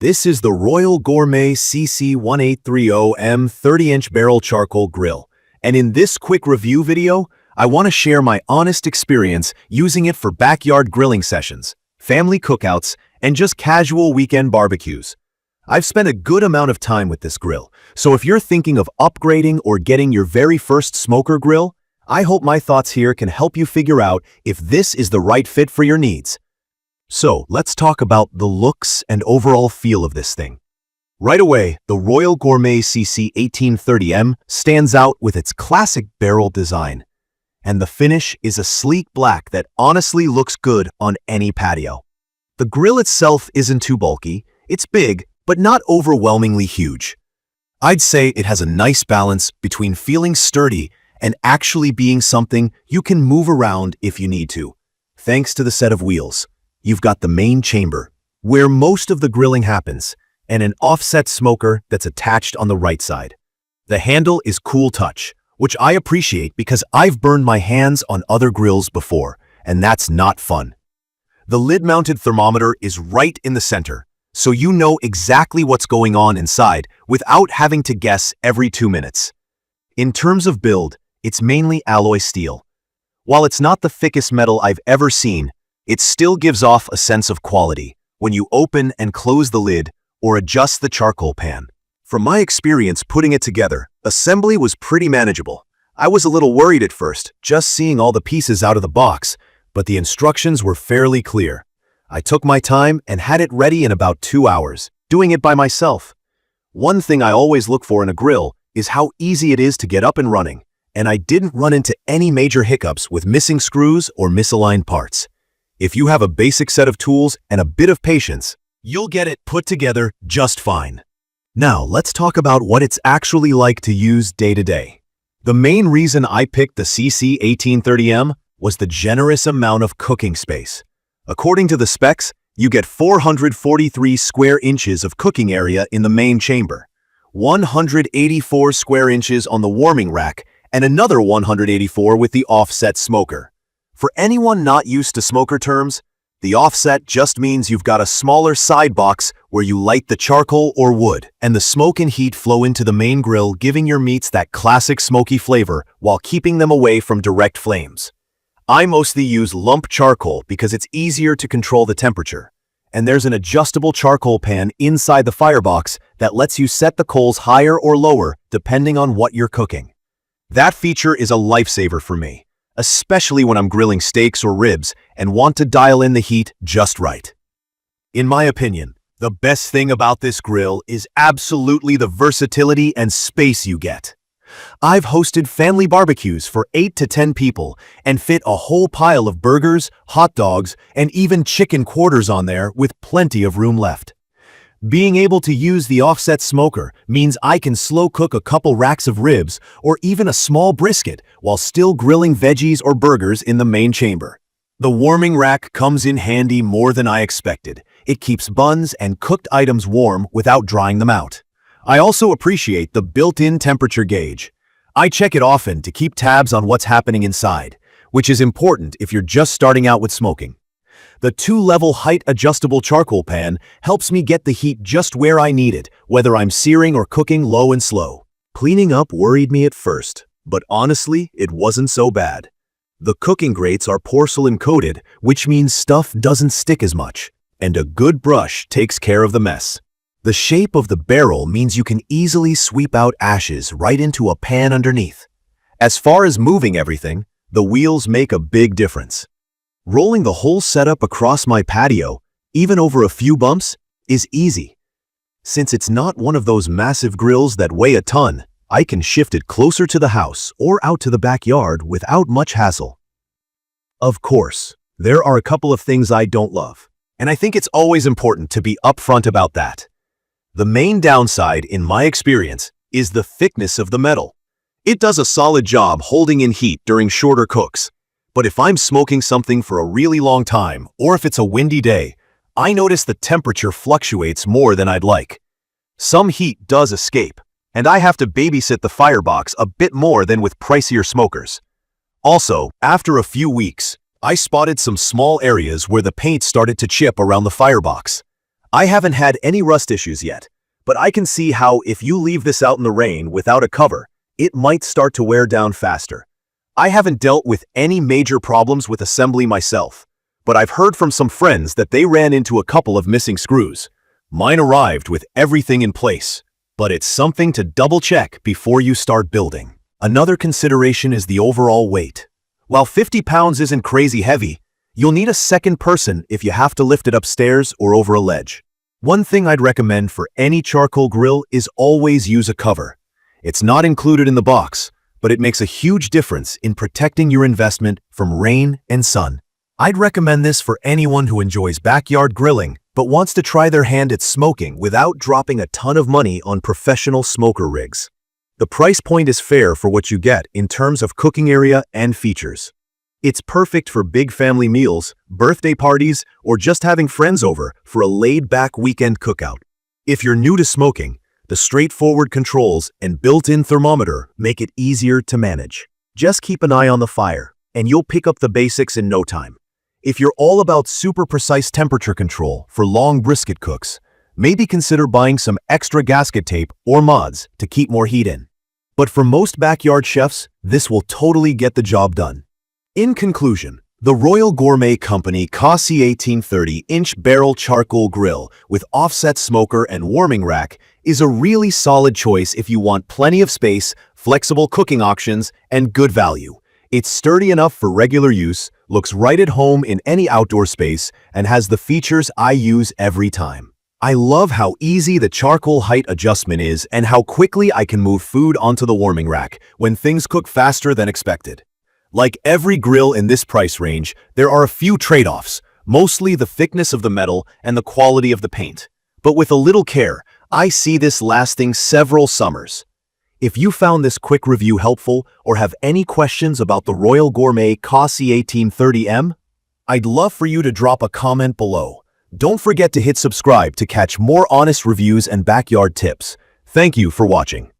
This is the Royal Gourmet CC1830M 30-inch barrel charcoal grill, and in this quick review video, I want to share my honest experience using it for backyard grilling sessions, family cookouts, and just casual weekend barbecues. I've spent a good amount of time with this grill, so if you're thinking of upgrading or getting your very first smoker grill, I hope my thoughts here can help you figure out if this is the right fit for your needs. So, let's talk about the looks and overall feel of this thing. Right away, the Royal Gourmet CC1830M stands out with its classic barrel design. And the finish is a sleek black that honestly looks good on any patio. The grill itself isn't too bulky, it's big, but not overwhelmingly huge. I'd say it has a nice balance between feeling sturdy and actually being something you can move around if you need to, thanks to the set of wheels. You've got the main chamber, where most of the grilling happens, and an offset smoker that's attached on the right side. The handle is cool touch, which I appreciate because I've burned my hands on other grills before, and that's not fun. The lid-mounted thermometer is right in the center, so you know exactly what's going on inside without having to guess every 2 minutes. In terms of build, it's mainly alloy steel. While it's not the thickest metal I've ever seen, it still gives off a sense of quality when you open and close the lid or adjust the charcoal pan. From my experience putting it together, assembly was pretty manageable. I was a little worried at first, just seeing all the pieces out of the box, but the instructions were fairly clear. I took my time and had it ready in about 2 hours, doing it by myself. One thing I always look for in a grill is how easy it is to get up and running, and I didn't run into any major hiccups with missing screws or misaligned parts. If you have a basic set of tools and a bit of patience, you'll get it put together just fine. Now, let's talk about what it's actually like to use day to day. The main reason I picked the CC1830M was the generous amount of cooking space. According to the specs, you get 443 square inches of cooking area in the main chamber, 184 square inches on the warming rack, and another 184 with the offset smoker. For anyone not used to smoker terms, the offset just means you've got a smaller side box where you light the charcoal or wood, and the smoke and heat flow into the main grill, giving your meats that classic smoky flavor while keeping them away from direct flames. I mostly use lump charcoal because it's easier to control the temperature, and there's an adjustable charcoal pan inside the firebox that lets you set the coals higher or lower depending on what you're cooking. That feature is a lifesaver for me, especially when I'm grilling steaks or ribs and want to dial in the heat just right. In my opinion, the best thing about this grill is absolutely the versatility and space you get. I've hosted family barbecues for 8 to 10 people and fit a whole pile of burgers, hot dogs, and even chicken quarters on there with plenty of room left. Being able to use the offset smoker means I can slow cook a couple racks of ribs or even a small brisket while still grilling veggies or burgers in the main chamber. The warming rack comes in handy more than I expected. It keeps buns and cooked items warm without drying them out. I also appreciate the built-in temperature gauge. I check it often to keep tabs on what's happening inside, which is important if you're just starting out with smoking. The 2-level height-adjustable charcoal pan helps me get the heat just where I need it, whether I'm searing or cooking low and slow. Cleaning up worried me at first, but honestly, it wasn't so bad. The cooking grates are porcelain-coated, which means stuff doesn't stick as much, and a good brush takes care of the mess. The shape of the barrel means you can easily sweep out ashes right into a pan underneath. As far as moving everything, the wheels make a big difference. Rolling the whole setup across my patio, even over a few bumps, is easy. Since it's not one of those massive grills that weigh a ton, I can shift it closer to the house or out to the backyard without much hassle. Of course, there are a couple of things I don't love, and I think it's always important to be upfront about that. The main downside, in my experience, is the thickness of the metal. It does a solid job holding in heat during shorter cooks. But if I'm smoking something for a really long time, or if it's a windy day, I notice the temperature fluctuates more than I'd like. Some heat does escape, and I have to babysit the firebox a bit more than with pricier smokers. Also, after a few weeks, I spotted some small areas where the paint started to chip around the firebox. I haven't had any rust issues yet, but I can see how if you leave this out in the rain without a cover, it might start to wear down faster. I haven't dealt with any major problems with assembly myself, but I've heard from some friends that they ran into a couple of missing screws. Mine arrived with everything in place, but it's something to double-check before you start building. Another consideration is the overall weight. While 50 pounds isn't crazy heavy, you'll need a second person if you have to lift it upstairs or over a ledge. One thing I'd recommend for any charcoal grill is always use a cover. It's not included in the box, but it makes a huge difference in protecting your investment from rain and sun. I'd recommend this for anyone who enjoys backyard grilling but wants to try their hand at smoking without dropping a ton of money on professional smoker rigs. The price point is fair for what you get in terms of cooking area and features. It's perfect for big family meals, birthday parties, or just having friends over for a laid-back weekend cookout. If you're new to smoking, the straightforward controls and built-in thermometer make it easier to manage. Just keep an eye on the fire, and you'll pick up the basics in no time. If you're all about super precise temperature control for long brisket cooks, maybe consider buying some extra gasket tape or mods to keep more heat in. But for most backyard chefs, this will totally get the job done. In conclusion, the Royal Gourmet Company CC1830-inch barrel charcoal grill with offset smoker and warming rack is a really solid choice if you want plenty of space, flexible cooking options, and good value. It's sturdy enough for regular use, looks right at home in any outdoor space, and has the features I use every time. I love how easy the charcoal height adjustment is and how quickly I can move food onto the warming rack when things cook faster than expected. Like every grill in this price range, there are a few trade-offs, mostly the thickness of the metal and the quality of the paint. But with a little care, I see this lasting several summers. If you found this quick review helpful or have any questions about the Royal Gourmet CC1830M, I'd love for you to drop a comment below. Don't forget to hit subscribe to catch more honest reviews and backyard tips. Thank you for watching.